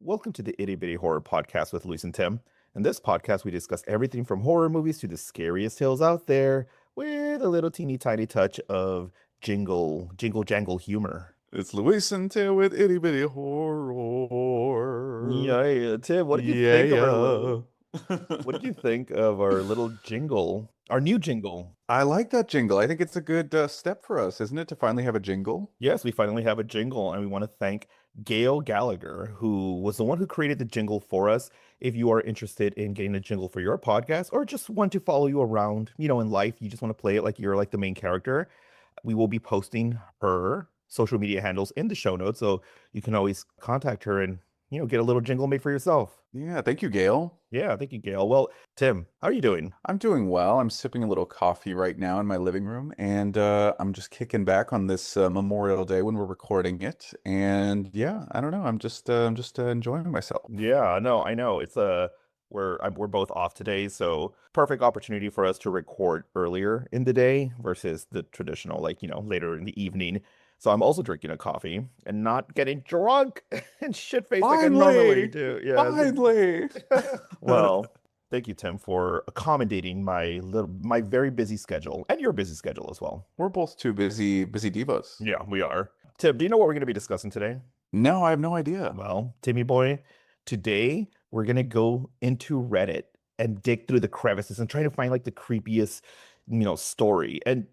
Welcome to the Itty Bitty Horror podcast with Luis and Tim. In this podcast, we discuss everything from horror movies to the scariest tales out there with a little teeny tiny touch of jingle jangle humor. It's Luis and Tim with Itty Bitty Horror. Yeah, Tim, what did you Yeah, think of our yeah. little what did you think of our little jingle? Our new jingle. I like that jingle. I think it's a good step for us, isn't it, to finally have a jingle? Yes, we finally have a jingle, and we want to thank Gail Gallagher, who was the one who created the jingle for us. If you are interested in getting a jingle for your podcast or just want to follow you around, in life, you just want to play it like you're like the main character, we will be posting her social media handles in the show notes. So you can always contact her and, get a little jingle made for yourself. Yeah, thank you, Gail. Yeah, thank you, Gail. Well, Tim, how are you doing? I'm doing well. I'm sipping a little coffee right now in my living room, and I'm just kicking back on this Memorial Day when we're recording it. And yeah, I don't know. I'm just enjoying myself. Yeah, no, I know. We're both off today, so perfect opportunity for us to record earlier in the day versus the traditional, like, later in the evening. So I'm also drinking a coffee and not getting drunk and shit-faced like I normally Finally, do. Yeah. finally. Well, thank you, Tim, for accommodating my very busy schedule and your busy schedule as well. We're both two busy divas. Yeah, we are. Tim, do you know what we're going to be discussing today? No, I have no idea. Well, Timmy boy, today we're gonna go into Reddit and dig through the crevices and try to find like the creepiest, story. And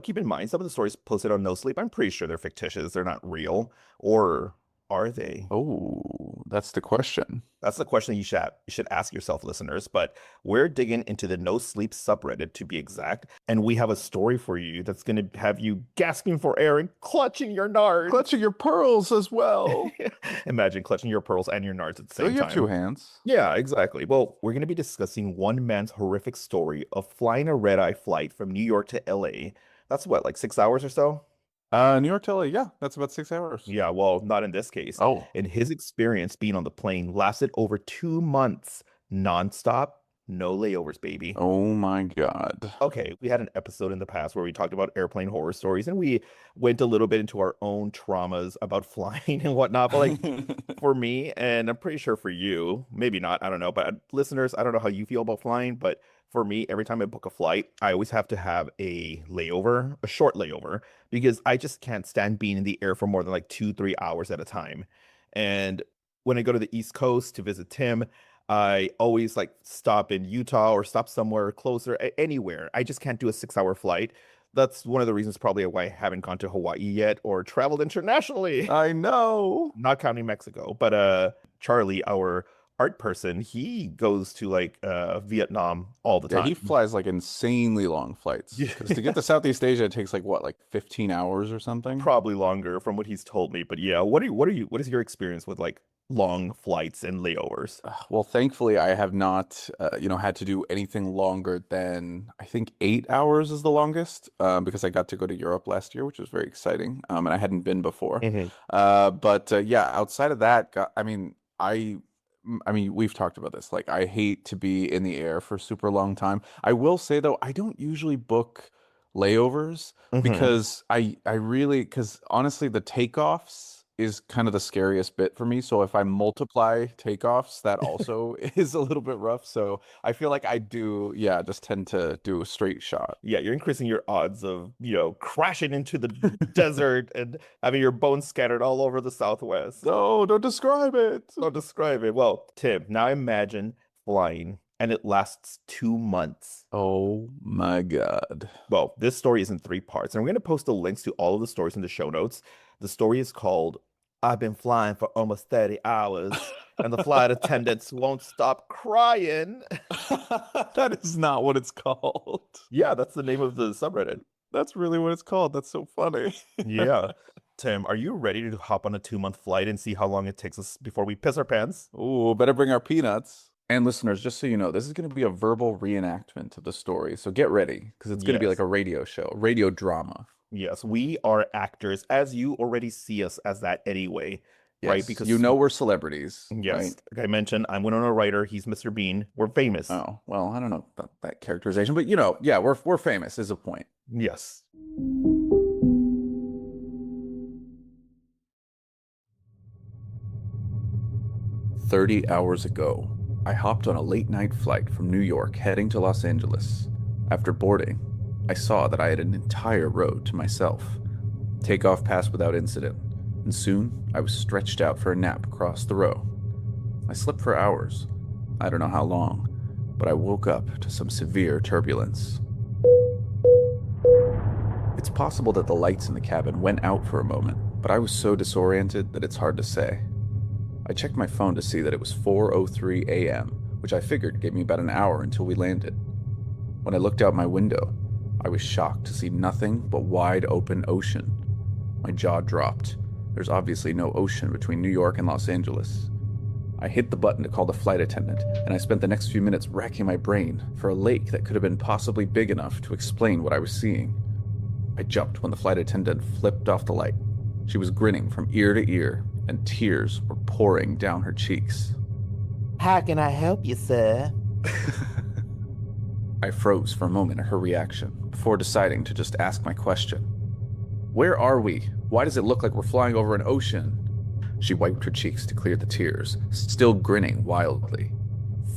keep in mind some of the stories posted on No Sleep, I'm pretty sure they're fictitious, they're not real, or are they? Oh, that's the question. That's the question you should ask yourself, listeners. But we're digging into the No Sleep subreddit to be exact, and we have a story for you that's going to have you gasping for air and clutching your nards. Clutching your pearls as well. Imagine clutching your pearls and your nards at the So same you have two time. hands. Yeah, exactly. Well, we're going to be discussing one man's horrific story of flying a red-eye flight from New York to LA. That's what, like 6 hours or so? New York to LA, yeah, that's about 6 hours. Yeah, well, not in this case. Oh, And his experience being on the plane lasted over 2 months, nonstop, no layovers, baby. oh my God. Okay, we had an episode in the past where we talked about airplane horror stories and we went a little bit into our own traumas about flying and whatnot. But like for me, and I'm pretty sure for you, maybe not, I don't know, but listeners, I don't know how you feel about flying, but for me, every time I book a flight, I always have to have a layover, a short layover, because I just can't stand being in the air for more than like 2, 3 hours at a time. And when I go to the East Coast to visit Tim, I always like stop in Utah or stop somewhere closer, anywhere. I just can't do a 6 hour flight. That's one of the reasons probably why I haven't gone to Hawaii yet or traveled internationally. I know. Not counting Mexico. But Charlie, our art person, he goes to like Vietnam all the Yeah, he time. flies like insanely long flights. Because to get to Southeast Asia, it takes like what, like 15 hours or something? Probably longer from what he's told me. But yeah, what is your experience with like long flights and layovers? Well, thankfully, I have not, had to do anything longer than I think 8 hours is the longest, because I got to go to Europe last year, which was very exciting, and I hadn't been before. Mhm. But yeah, outside of that, I mean, we've talked about this. Like, I hate to be in the air for a super long time. I will say though, I don't usually book layovers Mhm. because because honestly, the takeoffs is kind of the scariest bit for me. So if I multiply takeoffs, that also is a little bit rough. So I feel like I do, yeah, just tend to do a straight shot. Yeah, you're increasing your odds of, crashing into the desert and having your bones scattered all over the Southwest. No, don't describe it. So describe it. Well, Tim, now imagine flying and it lasts 2 months. Oh my God. Well, this story is in three parts, and we're going to post the links to all of the stories in the show notes. The story is called I've been flying for almost 30 hours, and the flight attendants won't stop crying. That is not what it's called. Yeah, that's the name of the subreddit. That's really what it's called. That's so funny. Yeah. Tim, are you ready to hop on a 2 month flight and see how long it takes us before we piss our pants? Ooh, better bring our peanuts. And listeners, just so you know, this is going to be a verbal reenactment of the story. So get ready, because it's going to be like Yes. a radio show, radio drama. Yes, we are actors, as you already see us as that anyway, right? Yes, Because, you know we're celebrities, yes, right? like I mentioned, I'm Winona Ryder, he's Mr. Bean. We're famous. Oh, well, I don't know about that characterization, but yeah, we're famous is a point. Yes. 30 hours ago, I hopped on a late-night flight from New York heading to Los Angeles. After boarding, I saw that I had an entire road to myself. Takeoff passed without incident, and soon I was stretched out for a nap across the row. I slept for hours. I don't know how long, but I woke up to some severe turbulence. It's possible that the lights in the cabin went out for a moment, but I was so disoriented that it's hard to say. I checked my phone to see that it was 4:03 a.m., which I figured gave me about an hour until we landed. When I looked out my window, I was shocked to see nothing but wide open ocean. My jaw dropped. There's obviously no ocean between New York and Los Angeles. I hit the button to call the flight attendant, and I spent the next few minutes racking my brain for a lake that could have been possibly big enough to explain what I was seeing. I jumped when the flight attendant flipped off the light. She was grinning from ear to ear, and tears were pouring down her cheeks. How can I help you, sir? I froze for a moment at her reaction, before deciding to just ask my question. Where are we? Why does it look like we're flying over an ocean? She wiped her cheeks to clear the tears, still grinning wildly.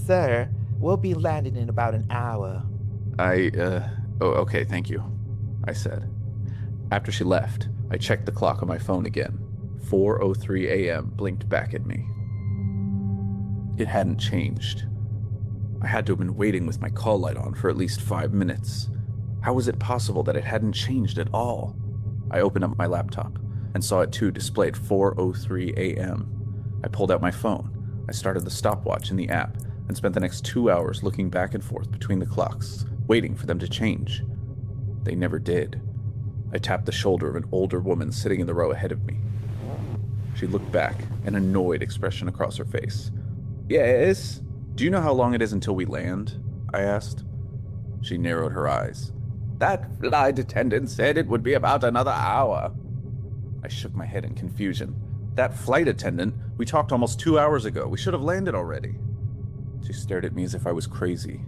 Sir, we'll be landing in about an hour. Oh, okay, thank you, I said. After she left, I checked the clock on my phone again. 4:03 a.m. blinked back at me. It hadn't changed. I had to have been waiting with my call light on for at least 5 minutes. How was it possible that it hadn't changed at all? I opened up my laptop and saw it too displayed 4:03 a.m. I pulled out my phone. I started the stopwatch in the app and spent the next 2 hours looking back and forth between the clocks, waiting for them to change. They never did. I tapped the shoulder of an older woman sitting in the row ahead of me. She looked back, an annoyed expression across her face. Yes? Do you know how long it is until we land? I asked. She narrowed her eyes. That flight attendant said it would be about another hour. I shook my head in confusion. That flight attendant? We talked almost 2 hours ago. We should have landed already. She stared at me as if I was crazy.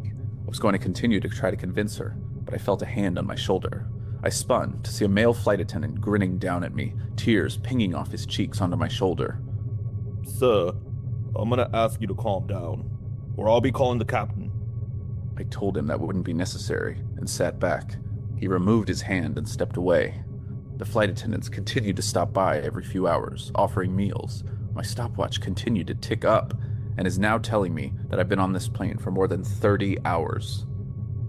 I was going to continue to try to convince her, but I felt a hand on my shoulder. I spun to see a male flight attendant grinning down at me, tears pinging off his cheeks onto my shoulder. Sir, I'm gonna ask you to calm down, or I'll be calling the captain. I told him that wouldn't be necessary and sat back. He removed his hand and stepped away. The flight attendants continued to stop by every few hours, offering meals. My stopwatch continued to tick up and is now telling me that I've been on this plane for more than 30 hours.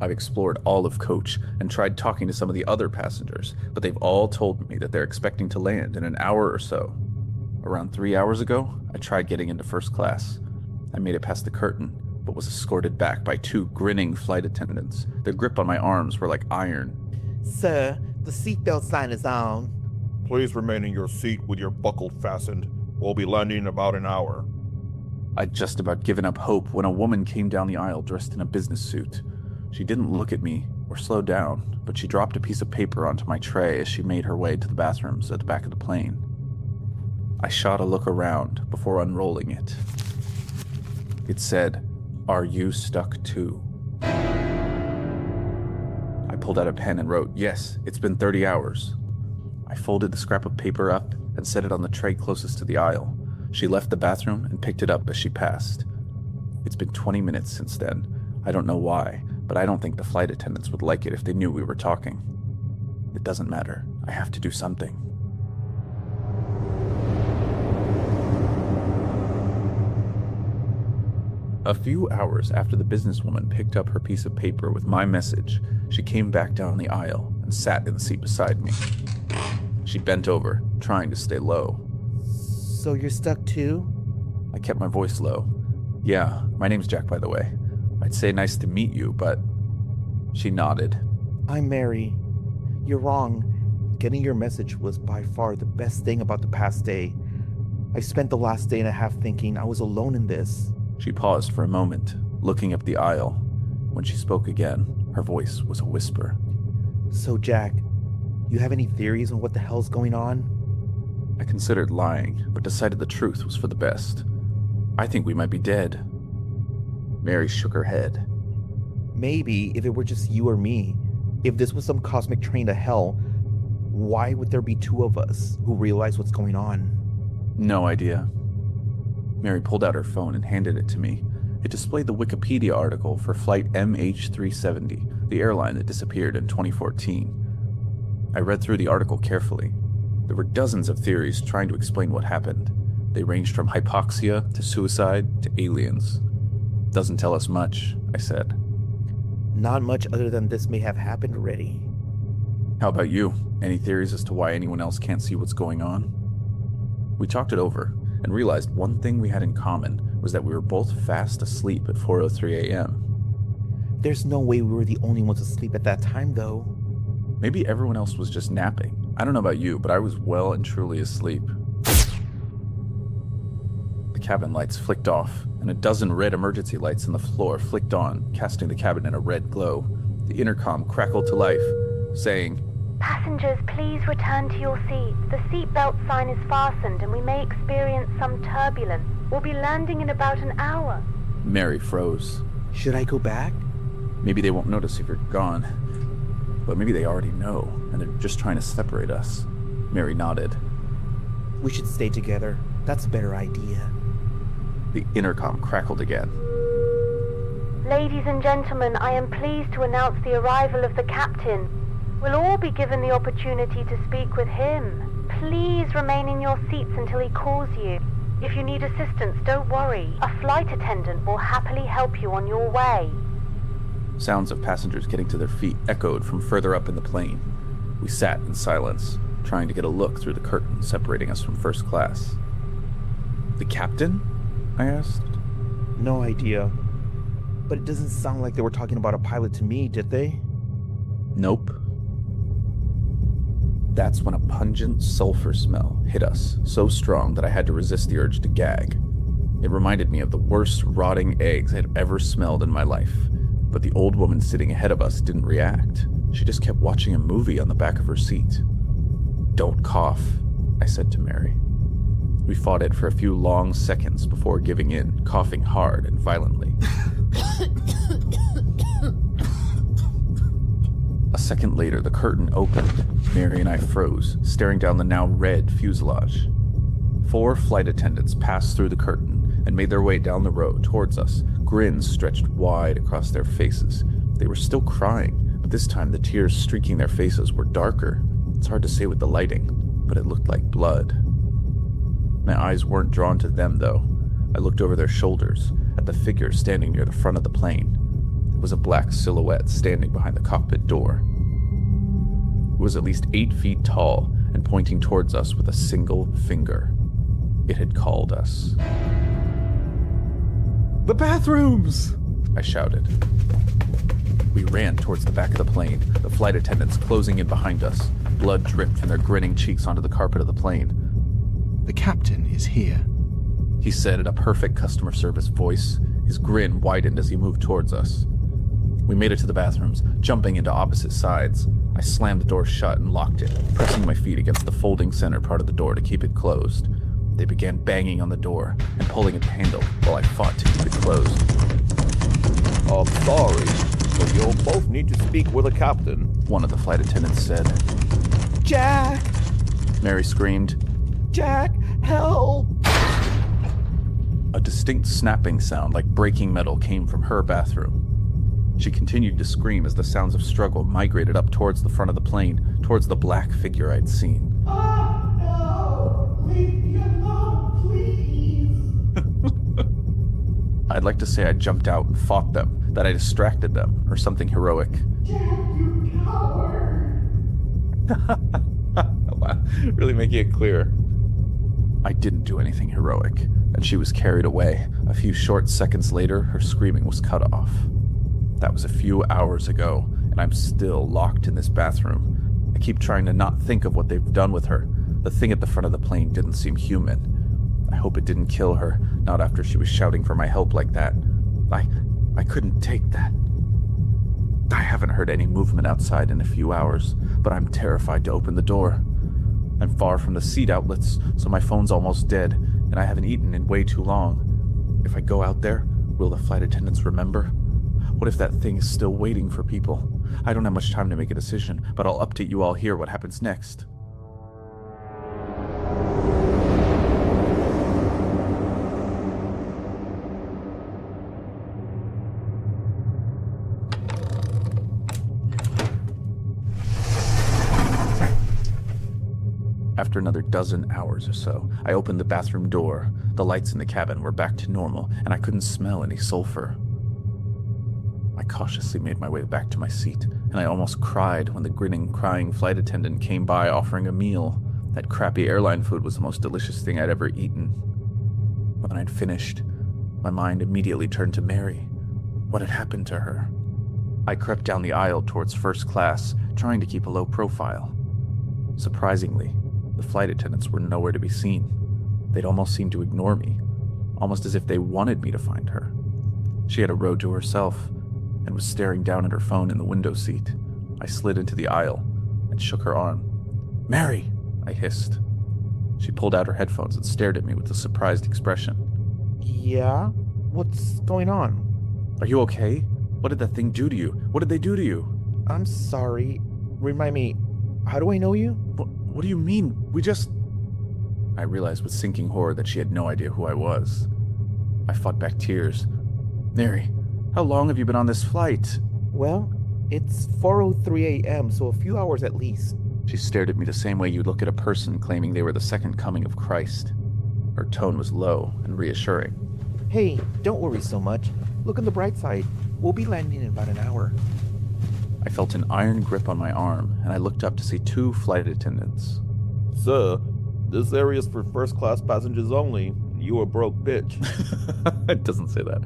I've explored all of coach and tried talking to some of the other passengers, but they've all told me that they're expecting to land in an hour or so. Around 3 hours ago, I tried getting into first class. I made it past the curtain, but was escorted back by 2 grinning flight attendants. Their grip on my arms were like iron. Sir, the seatbelt sign is on. Please remain in your seat with your buckle fastened. We'll be landing in about an hour. I'd just about given up hope when a woman came down the aisle dressed in a business suit. She didn't look at me or slow down, but she dropped a piece of paper onto my tray as she made her way to the bathrooms at the back of the plane. I shot a look around before unrolling it. It said, "Are you stuck too?" I pulled out a pen and wrote, "Yes, it's been 30 hours." I folded the scrap of paper up and set it on the tray closest to the aisle. She left the bathroom and picked it up as she passed. It's been 20 minutes since then. I don't know why, but I don't think the flight attendants would like it if they knew we were talking. It doesn't matter. I have to do something. A few hours after the businesswoman picked up her piece of paper with my message, she came back down the aisle and sat in the seat beside me. She bent over, trying to stay low. So you're stuck too? I kept my voice low. Yeah, my name's Jack, by the way. I'd say nice to meet you, but... She nodded. I'm Mary. You're wrong. Getting your message was by far the best thing about the past day. I spent the last day and a half thinking I was alone in this. She paused for a moment, looking up the aisle. When she spoke again, her voice was a whisper. So, Jack, you have any theories on what the hell's going on? I considered lying, but decided the truth was for the best. I think we might be dead. Mary shook her head. Maybe if it were just you or me, if this was some cosmic train to hell, why would there be 2 of us who realize what's going on? No idea. Mary pulled out her phone and handed it to me. It displayed the Wikipedia article for Flight MH370, the airline that disappeared in 2014. I read through the article carefully. There were dozens of theories trying to explain what happened. They ranged from hypoxia to suicide to aliens. Doesn't tell us much, I said. Not much other than this may have happened already. How about you? Any theories as to why anyone else can't see what's going on? We talked it over and realized one thing we had in common was that we were both fast asleep at 4:03 a.m. There's no way we were the only ones asleep at that time, though. Maybe everyone else was just napping. I don't know about you, but I was well and truly asleep. The cabin lights flicked off, and a dozen red emergency lights on the floor flicked on, casting the cabin in a red glow. The intercom crackled to life, saying, "Passengers, please return to your seats. The seatbelt sign is fastened and we may experience some turbulence. We'll be landing in about an hour." Mary froze. Should I go back? Maybe they won't notice if you're gone. But maybe they already know, and they're just trying to separate us. Mary nodded. We should stay together. That's a better idea. The intercom crackled again. "Ladies and gentlemen, I am pleased to announce the arrival of the captain. We'll all be given the opportunity to speak with him. Please remain in your seats until he calls you. If you need assistance, don't worry. A flight attendant will happily help you on your way." Sounds of passengers getting to their feet echoed from further up in the plane. We sat in silence, trying to get a look through the curtain separating us from first class. "The captain?" I asked. No idea. But it doesn't sound like they were talking about a pilot to me, did they? Nope. That's when a pungent sulfur smell hit us, so strong that I had to resist the urge to gag. It reminded me of the worst rotting eggs I'd ever smelled in my life. But the old woman sitting ahead of us didn't react. She just kept watching a movie on the back of her seat. "Don't cough," I said to Mary. We fought it for a few long seconds before giving in, coughing hard and violently. A second later, the curtain opened. Mary and I froze, staring down the now red fuselage. 4 flight attendants passed through the curtain and made their way down the row towards us, grins stretched wide across their faces. They were still crying, but this time the tears streaking their faces were darker. It's hard to say with the lighting, but it looked like blood. My eyes weren't drawn to them, though. I looked over their shoulders, at the figure standing near the front of the plane. It was a black silhouette standing behind the cockpit door. It was at least 8 feet tall and pointing towards us with a single finger. It had called us. "The bathrooms!" I shouted. We ran towards the back of the plane, the flight attendants closing in behind us. Blood dripped from their grinning cheeks onto the carpet of the plane. "The captain is here," he said in a perfect customer service voice. His grin widened as he moved towards us. We made it to the bathrooms, jumping into opposite sides. I slammed the door shut and locked it, pressing my feet against the folding center part of the door to keep it closed. They began banging on the door and pulling at the handle while I fought to keep it closed. I'm sorry, but you'll both need to speak with a captain, one of the flight attendants said. "Jack! Mary screamed. Jack, help!" A distinct snapping sound like breaking metal came from her bathroom. She continued to scream as the sounds of struggle migrated up towards the front of the plane, towards the black figure I'd seen. "Oh, no! Leave me alone, please!" I'd like to say I jumped out and fought them, that I distracted them, or something heroic. "Jack, you coward!" Wow, really making it clear. I didn't do anything heroic, and she was carried away. A few short seconds later, her screaming was cut off. That was a few hours ago, and I'm still locked in this bathroom. I keep trying to not think of what they've done with her. The thing at the front of the plane didn't seem human. I hope it didn't kill her, not after she was shouting for my help like that. I couldn't take that. I haven't heard any movement outside in a few hours, but I'm terrified to open the door. I'm far from the seat outlets, so my phone's almost dead, and I haven't eaten in way too long. If I go out there, will the flight attendants remember? What if that thing is still waiting for people? I don't have much time to make a decision, but I'll update you all here what happens next. After another dozen hours or so, I opened the bathroom door. The lights in the cabin were back to normal, and I couldn't smell any sulfur. I cautiously made my way back to my seat, and I almost cried when the grinning, crying flight attendant came by offering a meal. That crappy airline food was the most delicious thing I'd ever eaten. When I'd finished, my mind immediately turned to Mary. What had happened to her? I crept down the aisle towards first class, trying to keep a low profile. Surprisingly, the flight attendants were nowhere to be seen. They'd almost seemed to ignore me, almost as if they wanted me to find her. She had a row to herself and was staring down at her phone in the window seat. I slid into the aisle and shook her arm. "Mary!" I hissed. She pulled out her headphones and stared at me with a surprised expression. Yeah? What's going on? "Are you okay? What did that thing do to you? What did they do to you?" I'm sorry. Remind me, how do I know you? What do you mean? I realized with sinking horror that she had no idea who I was. I fought back tears. "Mary, how long have you been on this flight?" Well, it's 4:03 a.m., so a few hours at least. She stared at me the same way you'd look at a person claiming they were the second coming of Christ. Her tone was low and reassuring. Hey, don't worry so much. Look on the bright side. We'll be landing in about an hour. I felt an iron grip on my arm, and I looked up to see two flight attendants. Sir, this area is for first-class passengers only. You a broke bitch. It doesn't say that.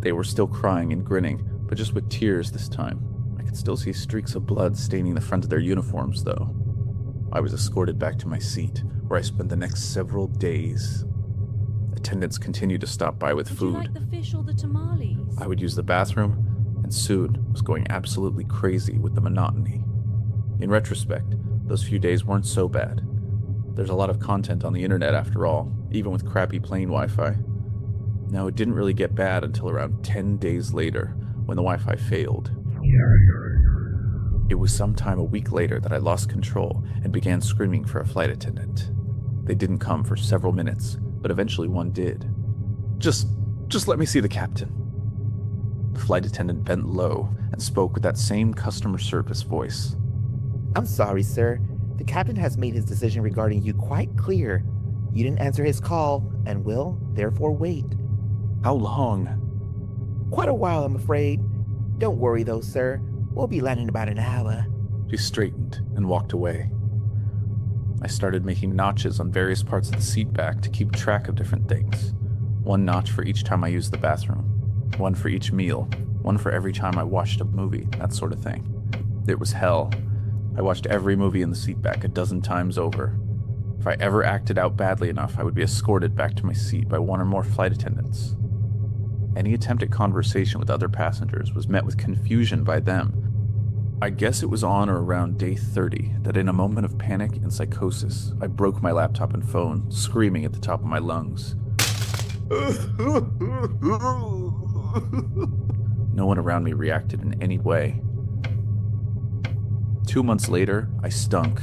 They were still crying and grinning, but just with tears this time. I could still see streaks of blood staining the front of their uniforms, though. I was escorted back to my seat, where I spent the next several days. Attendants continued to stop by with food. Would you like the fish or the tamales? I would use the bathroom, and soon was going absolutely crazy with the monotony. In retrospect, those few days weren't so bad. There's a lot of content on the internet after all, even with crappy plane Wi-Fi. Now, it didn't really get bad until around 10 days later, when the Wi-Fi failed. It was sometime a week later that I lost control and began screaming for a flight attendant. They didn't come for several minutes, but eventually one did. Just let me see the captain." The flight attendant bent low and spoke with that same customer service voice. I'm sorry, sir. The captain has made his decision regarding you quite clear. You didn't answer his call and will, therefore, wait. "How long?" Quite a while, I'm afraid. Don't worry, though, sir. We'll be landing in about an hour. She straightened and walked away. I started making notches on various parts of the seat back to keep track of different things. One notch for each time I used the bathroom. One for each meal. One for every time I watched a movie, that sort of thing. It was hell. I watched every movie in the seat back a dozen times over. If I ever acted out badly enough, I would be escorted back to my seat by one or more flight attendants. Any attempt at conversation with other passengers was met with confusion by them. I guess it was on or around day 30 that in a moment of panic and psychosis, I broke my laptop and phone, screaming at the top of my lungs. No one around me reacted in any way. 2 months later, I stunk.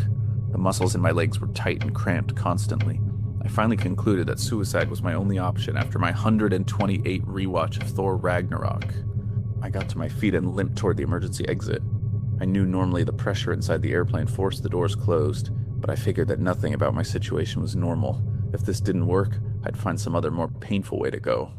The muscles in my legs were tight and cramped constantly. I finally concluded that suicide was my only option after my 128 rewatch of Thor Ragnarok. I got to my feet and limped toward the emergency exit. I knew normally the pressure inside the airplane forced the doors closed, but I figured that nothing about my situation was normal. If this didn't work, I'd find some other more painful way to go.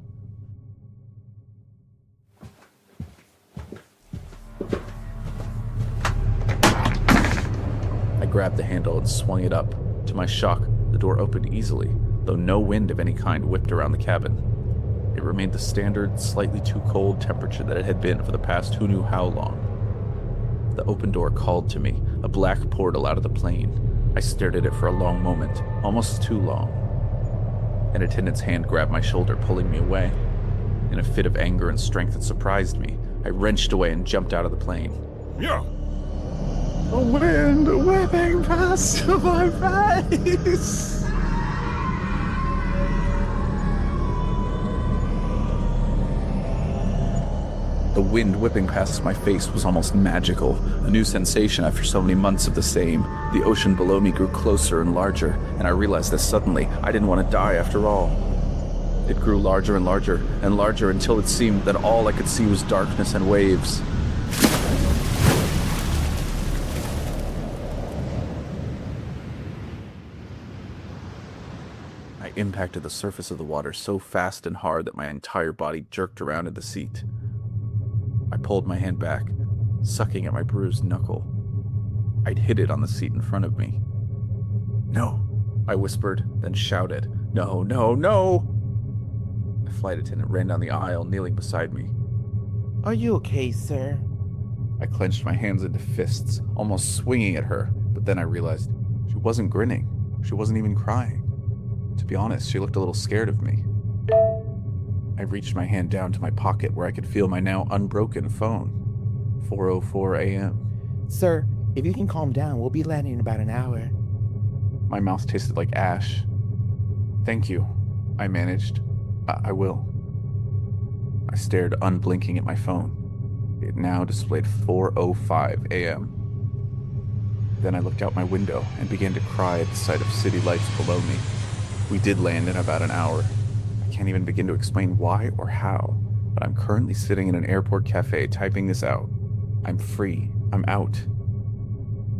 I grabbed the handle and swung it up. To my shock, the door opened easily, though no wind of any kind whipped around the cabin. It remained the standard, slightly too cold temperature that it had been for the past who knew how long. The open door called to me, a black portal out of the plane. I stared at it for a long moment, almost too long. An attendant's hand grabbed my shoulder, pulling me away. In a fit of anger and strength that surprised me, I wrenched away and jumped out of the plane. Yeah. A wind whipping past my face! The wind whipping past my face was almost magical, a new sensation after so many months of the same. The ocean below me grew closer and larger, and I realized that suddenly I didn't want to die after all. It grew larger and larger and larger until it seemed that all I could see was darkness and waves. I impacted the surface of the water so fast and hard that my entire body jerked around in the seat. I pulled my hand back, sucking at my bruised knuckle. I'd hit it on the seat in front of me. "No," I whispered, then shouted, "No, no, no!" The flight attendant ran down the aisle, kneeling beside me. Are you okay, sir? I clenched my hands into fists, almost swinging at her, but then I realized she wasn't grinning. She wasn't even crying. To be honest, she looked a little scared of me. I reached my hand down to my pocket where I could feel my now unbroken phone. 4:04 a.m. Sir, if you can calm down, we'll be landing in about an hour. My mouth tasted like ash. "Thank you," I managed. I will. I stared unblinking at my phone. It now displayed 4:05 a.m. Then I looked out my window and began to cry at the sight of city lights below me. We did land in about an hour. I can't even begin to explain why or how, but I'm currently sitting in an airport cafe typing this out. I'm free. I'm out.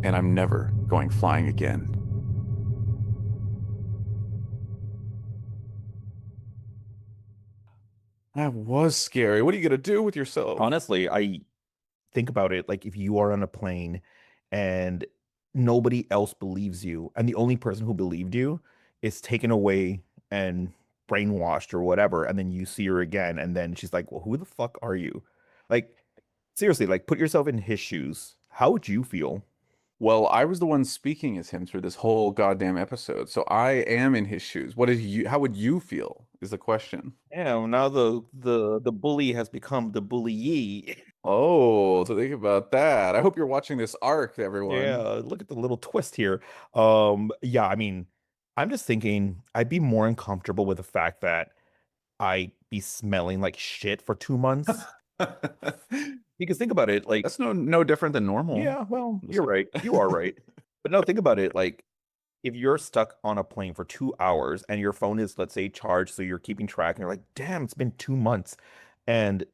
And I'm never going flying again. That was scary. What are you going to do with yourself? Honestly, I think about it like if you are on a plane and nobody else believes you, and the only person who believed you is taken away and brainwashed or whatever, and then you see her again, and then she's like, "Well, who the fuck are you?" Like, seriously, like put yourself in his shoes. How would you feel? Well, I was the one speaking as him through this whole goddamn episode, so I am in his shoes. How would you feel is the question. Yeah, well, now the bully has become the bullyee. Oh, so think about that. I hope you're watching this arc, everyone. Yeah, look at the little twist here. Yeah, I mean, I'm just thinking I'd be more uncomfortable with the fact that I'd be smelling like shit for 2 months. Because think about it, like, That's no different than normal. yeah, well, you're right. You are right. But no, think about it, like, if you're stuck on a plane for 2 hours and your phone is, let's say, charged, so you're keeping track, and you're like, damn, it's been 2 months, and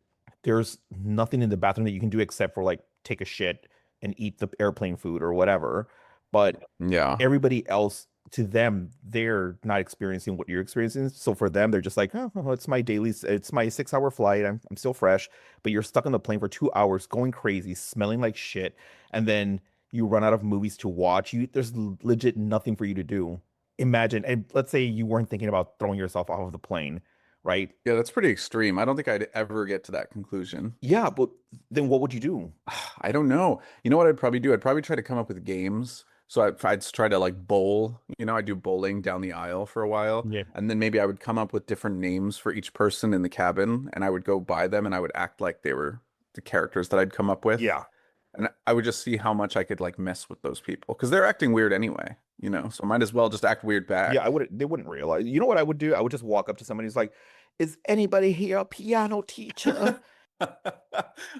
there's nothing in the bathroom that you can do except for like take a shit and eat the airplane food or whatever. But Yeah. everybody else, to them, they're not experiencing what you're experiencing. So for them, they're just like, oh, it's my it's my 6 hour flight. I'm still fresh. But you're stuck on the plane for 2 hours, going crazy, smelling like shit, and then you run out of movies to watch. There's legit nothing for you to do. Imagine, and let's say you weren't thinking about throwing yourself off of the plane, right? Yeah, that's pretty extreme. I don't think I'd ever get to that conclusion. Yeah, but then what would you do? I don't know. You know what I'd probably do? I'd probably try to come up with games. So I'd try to like bowl. I do bowling down the aisle for a while. Yeah. And then maybe I would come up with different names for each person in the cabin, and I would go by them and I would act like they were the characters that I'd come up with. Yeah. And I would just see how much I could like mess with those people because they're acting weird anyway, so might as well just act weird back. Yeah, they wouldn't realize. You know what I would do? I would just walk up to somebody who's like, "Is anybody here a piano teacher?"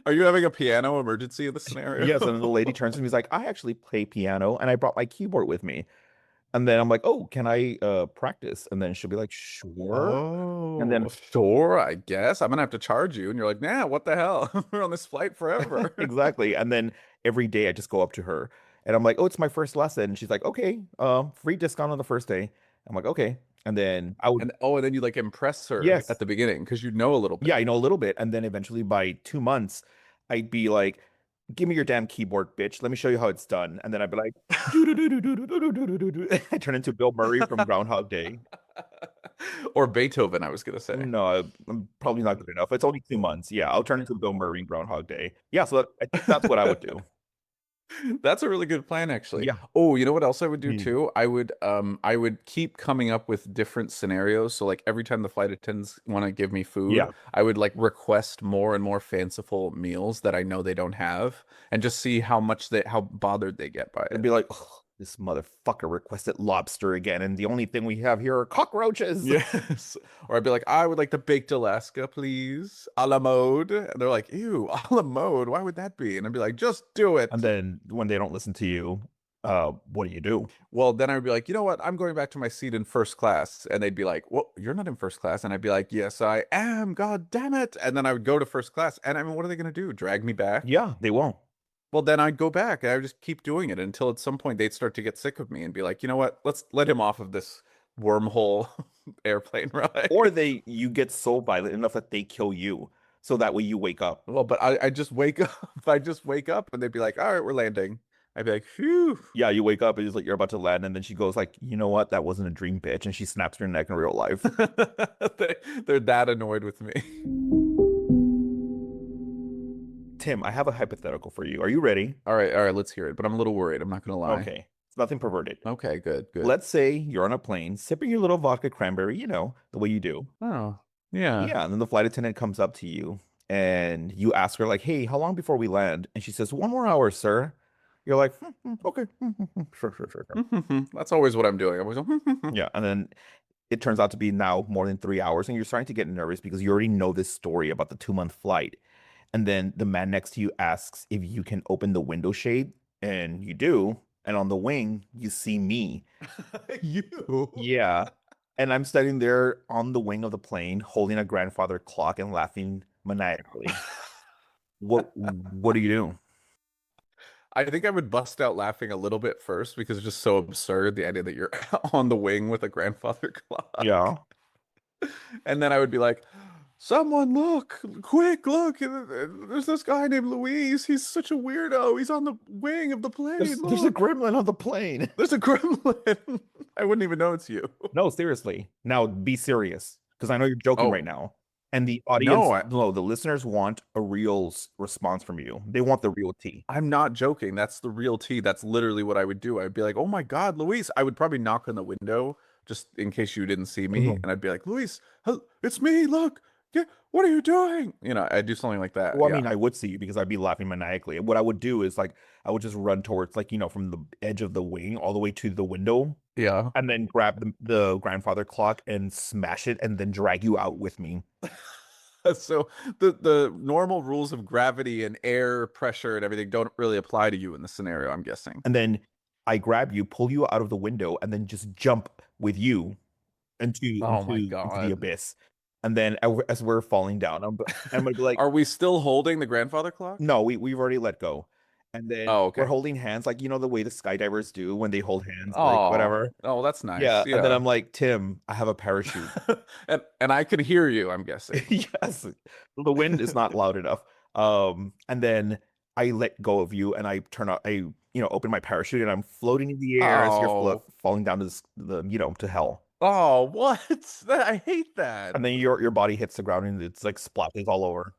Are you having a piano emergency in this scenario? Yes, and the lady turns to me, he's like, "I actually play piano and I brought my keyboard with me." And then I'm like, "Oh, can I practice?" And then she'll be like, "Sure." Oh, And then sure, I guess I'm gonna have to charge you. And you're like, nah, what the hell? We're on this flight forever. exactly. And then every day I just go up to her and I'm like, "Oh, it's my first lesson." And she's like, "Okay, free discount on the first day." I'm like, "Okay." And then I would And then you like impress her Yes. at the beginning because you know a little bit. Yeah, I know a little bit. And then eventually by 2 months, I'd be like, "Give me your damn keyboard, bitch. Let me show you how it's done." And then I'd be like, I turn into Bill Murray from Groundhog Day. Or Beethoven, I was gonna say. No, I'm probably not good enough. It's only 2 months. Yeah, I'll turn into Bill Murray in Groundhog Day. Yeah, so I think that's what I would do. That's a really good plan, actually. Yeah. Oh, you know what else I would do Hmm. too? I would keep coming up with different scenarios. So like every time the flight attendants want to give me food, Yeah. I would like request more and more fanciful meals that I know they don't have, and just see how bothered they get by It'd it. be like, "Ugh, this motherfucker requested lobster again, and the only thing we have here are cockroaches." Yes. Or I'd be like, I would like the baked Alaska, please, a la mode. And they're like, ew, a la mode. Why would that be? And I'd be like, just do it. And then when they don't listen to you, what do? Well, then I would be like, you know what? I'm going back to my seat in first class. And they'd be like, well, you're not in first class. And I'd be like, yes, I am. God damn it. And then I would go to first class. And I mean, what are they going to do? Drag me back? Yeah, they won't. Well, then I'd go back and I would just keep doing it until at some point they'd start to get sick of me and be like, you know what? Let's let him off of this wormhole. airplane ride. Or you get so violent enough that they kill you, so that way you wake up. Well, but I just wake up. I just wake up and they'd be like, all right, we're landing. I'd be like, phew. Yeah, you wake up and it's like you're about to land, and then she goes like, you know what? That wasn't a dream, bitch, and she snaps your neck in real life. They're that annoyed with me. Tim, I have a hypothetical for you. Are you ready? All right, let's hear it. But I'm a little worried. I'm not gonna lie. Okay. It's nothing perverted. Okay, good. Let's say you're on a plane, sipping your little vodka cranberry, the way you do. Oh, yeah. Yeah, and then the flight attendant comes up to you and you ask her like, "Hey, how long before we land?" And she says, "1 more hour, sir." You're like, "Okay, sure." That's always what I'm doing. I'm always Yeah, and then it turns out to be now more than 3 hours, and you're starting to get nervous because you already know this story about the 2-month flight. And then the man next to you asks if you can open the window shade, and you do. And on the wing, you see me. You. Yeah. And I'm standing there on the wing of the plane, holding a grandfather clock and laughing maniacally. What do you do? I think I would bust out laughing a little bit first because it's just so absurd, the idea that you're on the wing with a grandfather clock. Yeah. And then I would be like, someone look, quick, look. There's this guy named Luis. He's such a weirdo. He's on the wing of the plane. There's a Look. gremlin on the plane. There's a gremlin. I wouldn't even know it's you. No, seriously. Now be serious, because I know you're joking Oh. right now. And the audience, No, the listeners want a real response from you. They want the real tea. I'm not joking. That's the real tea. That's literally what I would do. I'd be like, oh my God, Luis. I would probably knock on the window just in case you didn't see me. Mhm. And I'd be like, Luis, it's me. Look. What are you doing? I'd do something like that. Well, yeah. I mean, I would see you because I'd be laughing maniacally. What I would do is like, I would just run towards from the edge of the wing all the way to the window, Yeah. and then grab the grandfather clock and smash it, and then drag you out with me. So the normal rules of gravity and air pressure and everything don't really apply to you in this scenario, I'm guessing. And then I grab you, pull you out of the window, and then just jump with you into the abyss. And then as we're falling down, I'm gonna be like, Are we still holding the grandfather clock? no, we've already let go. And then okay. we're holding hands, like the way the skydivers do when they hold hands, Oh, like whatever. Oh, that's nice. Yeah. And then I'm like, Tim, I have a parachute. and I could hear you, I'm guessing. Yes. The wind is not loud enough. And then I let go of you and I open my parachute and I'm floating in the air as you're falling down to to hell. Oh, what? I hate that. And then your body hits the ground and it's like splashes all over.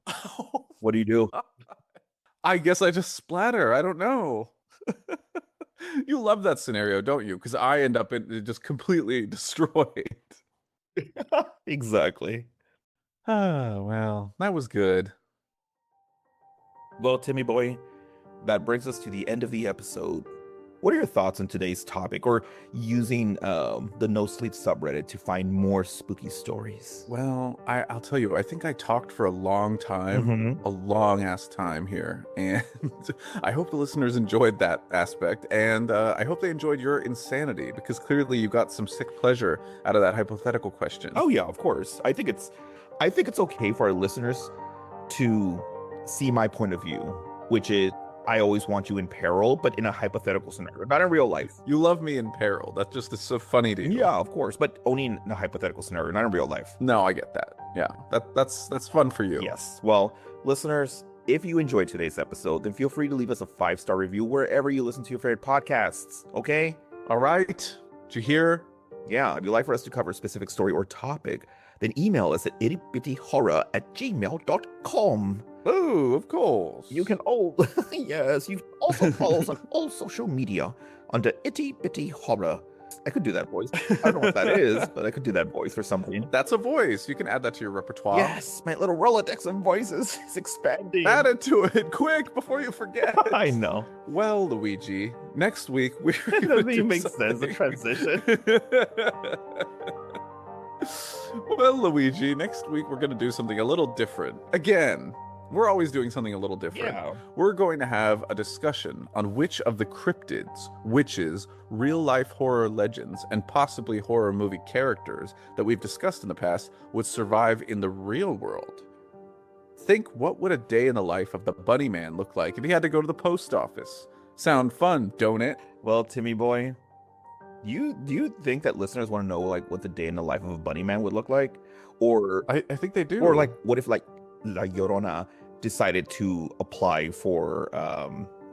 What do you do? I guess I just splatter. I don't know. You love that scenario, don't you? Because I end up just completely destroyed. Exactly. Oh, well, that was good. Well, Timmy boy, that brings us to the end of the episode. What are your thoughts on today's topic, or using the No Sleep subreddit to find more spooky stories? Well, I'll tell you, I think I talked for a long time, Mhm. a long ass time here. And I hope the listeners enjoyed that aspect. And I hope they enjoyed your insanity, because clearly you got some sick pleasure out of that hypothetical question. Oh yeah, of course. I think it's okay for our listeners to see my point of view, which is I always want you in peril, but in a hypothetical scenario, not in real life. You love me in peril. That's just it's so funny to you. Yeah, of course, but only in a hypothetical scenario, not in real life. No, I get that. Yeah, that's fun for you. Yes. Well, listeners, if you enjoyed today's episode, then feel free to leave us a 5-star review wherever you listen to your favorite podcasts. Okay? All right. Did you hear? Yeah. If you'd like for us to cover a specific story or topic, then email us at ittybittyhorror@gmail.com. Oh, of course. You can yes, you can also follow us on all social media under Itty Bitty Horror. I could do that voice. I don't know what that is, but I could do that voice for something. That's a voice. You can add that to your repertoire. Yes, my little Rolodex of voices is expanding. Add it to it quick before you forget. I know. Well, Luigi, next week we're That gonna doesn't even do make sense, the transition. Well, Luigi, next week we're going to do something a little different. Again, we're always doing something a little different. Yeah. We're going to have a discussion on which of the cryptids, witches, real-life horror legends, and possibly horror movie characters that we've discussed in the past would survive in the real world. Think, what would a day in the life of the Bunny Man look like if he had to go to the post office? Sound fun, don't it? Well, Timmy boy, Do you think that listeners want to know like what the day in the life of a bunny man would look like, or I think they do. or like what if like La Llorona decided to apply for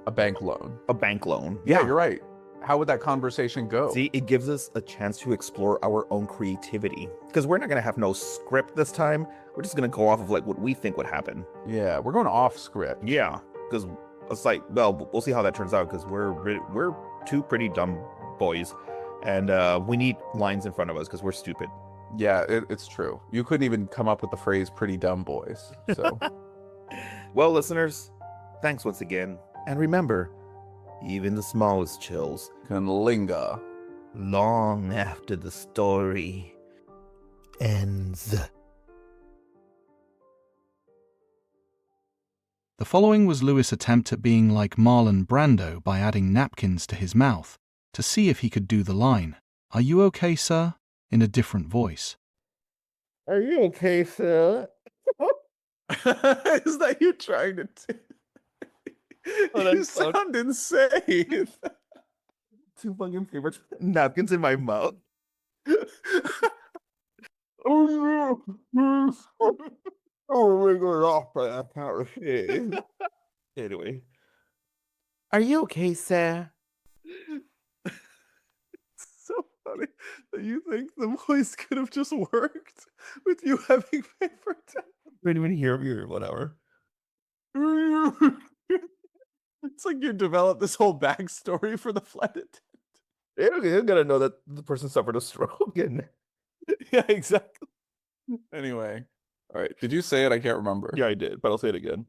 a bank loan. a bank loan? Yeah, you're right. How would that conversation go? See, it gives us a chance to explore our own creativity because we're not gonna have no script this time. We're just gonna go off of like what we think would happen. Yeah, we're going off script. Yeah, because it's like, well, we'll see how that turns out because we're two pretty dumb boys, and we need lines in front of us because we're stupid. Yeah, it's true. You couldn't even come up with the phrase "pretty dumb boys." So, Well, listeners, thanks once again, and remember, even the smallest chills can linger. long after the story ends. The following was Lewis' attempt at being like Marlon Brando by adding napkins to his mouth to see if he could do the line, "Are you okay, sir?" in a different voice. Are you okay, sir? Is that you trying to? Oh, You that's so- sound insane. Two fucking favorite napkins in my mouth. Oh no! Oh, we're going off, but I can't refuse. Anyway. Are you okay, sir? So funny that you think the voice could have just worked with you having paper Wait a minute, here, whatever. towel. It's like you developed this whole backstory for the flight attendant. You're gonna know that the person suffered a stroke. And Yeah, exactly. Anyway, all right. Did you say it? I can't remember. yeah, I did, but I'll say it again.